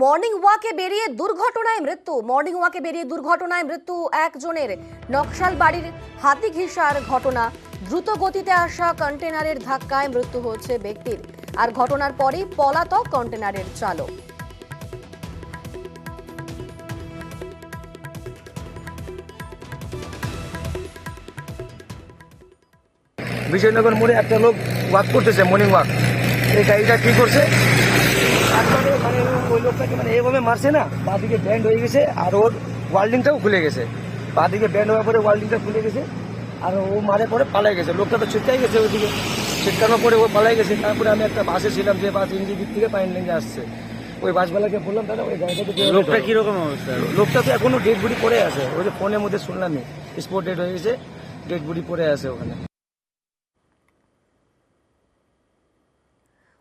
Morning ওয়াকে বেরিয়ে দুর্ঘটনায় মৃত্যু একজনের। নকশাল বাড়ির হাতি ঘিসার ঘটনা। দ্রুত গতিতে আসা কন্টেনারের ধাক্কায় মৃত্যু হয়েছে ব্যক্তির। আর ঘটনার পরেই পলাতক কন্টেনারের চালক। বিজয়নগর মোড়ে একটা লোক ওয়াক করতেছে, মর্নিং ওয়াক। এই গাড়িটা কি করছে, একবারে মানে ওই লোকটাকে মানে এইভাবে মারছে না, বাঁদিকে ব্যান্ড হয়ে গেছে আর ওর ওয়ার্ল্ডিংটাও খুলে গেছে। বাঁদিকে ব্যান্ড হওয়ার পরে ওয়ার্ল্ডিংটা খুলে গেছে আর ও মারে পরে পালাই গেছে। লোকটা তো ছিটকাই গেছে, ওইদিকে ছিটকানোর পরে ও পালাই গেছে। তারপরে আমি একটা বাসে ছিলাম, যে বাস ইন্দি দিক থেকে পাইন লেনে আসছে। ওই বাসওয়ালাকে বললাম, দাদা ওই গাড়িটাকে। লোকটা কিরকম অবস্থা? লোকটা তো এখনো ডেড বডি পড়ে আছে। ওই যে ফোনের মধ্যে শুনলামই স্পট ডেড হয়ে গেছে, ডেড বডি পড়ে আছে ওখানে।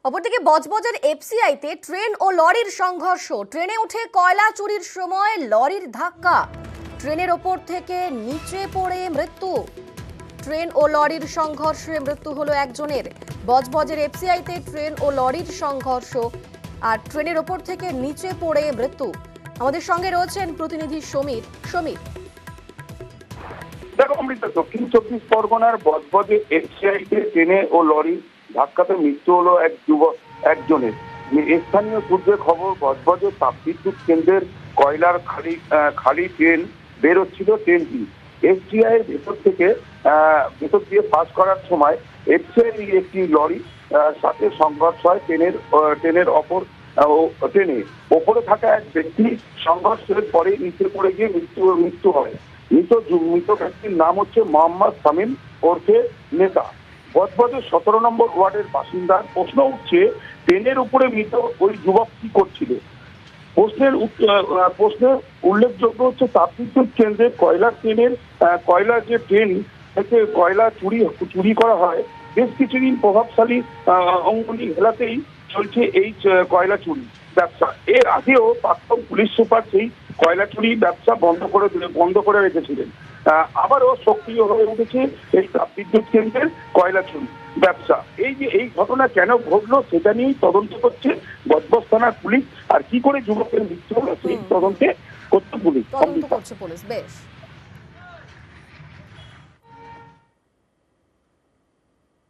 অপরদিকে বজবজের এফসিআইতে ট্রেন ও লরির সংঘর্ষ। ট্রেনে উঠে কয়লা চুরির সময় লরির ধাক্কা, ট্রেনের ওপর থেকে নিচে পড়ে মৃত্যু। ট্রেন ও লরির সংঘর্ষে মৃত্যু হলো একজনের। বজবজের এফসিআইতে ট্রেন ও লরির সংঘর্ষ আর ট্রেনের ওপর থেকে নিচে পড়ে মৃত্যু। আমাদের সঙ্গে রয়েছেন প্রতিনিধি সমীর। দেখো অমৃতা, দক্ষিণ চব্বিশ পরগনার বজবজে এফসিআইতে ট্রেনে ও লরি ধাক্কাতে মৃত্যু হলো একজনের। স্থানীয় সূত্রে খবর, বজবজে তাপবিদ্যুৎ কেন্দ্রের কয়লার খালি ট্রেন বেরোচ্ছিল। ট্রেনটি এফসিআই এর ভেতর দিয়ে পাস করার সময় এফসিআই একটি লরি সাথে সংঘর্ষ হয়। ট্রেনের ট্রেনে ওপরে থাকা এক ব্যক্তি সংঘর্ষের পরে নিচে পড়ে গিয়ে মৃত্যু হয়। মৃত ব্যক্তির নাম হচ্ছে মোহাম্মদ শামীম ওরফে নেতা। বজবজের 17 নম্বর ওয়ার্ডের বাসিন্দা। প্রশ্ন উঠছে, ট্রেনের উপরে মৃত ওই যুবক কি করছিল? প্রশ্নের উল্লেখযোগ্য হচ্ছে, তাপবিদ্যুৎ কেন্দ্রে কয়লার যে ট্রেন থেকে কয়লা চুরি করা হয়, বেশ কিছুদিন প্রভাবশালী অঙ্গনি হেলাতেই চলছে এই কয়লা চুরি ব্যবসা। এর আগেও প্রাক্তন পুলিশ সুপার সেই কয়লা চুরি ব্যবসা বন্ধ করে রেখেছিলেন। আবারও সক্রিয় হয়ে উঠেছে এই তাপবিদ্যুৎ কেন্দ্রের কয়লা চুরি ব্যবসা। এই ঘটনা কেন ঘটলো সেটা নিয়েই তদন্ত করছে বজবজ থানার পুলিশ। আর কি করে যুবকের মৃত্যু হলো সেই তদন্তে করছে পুলিশ। বেশ।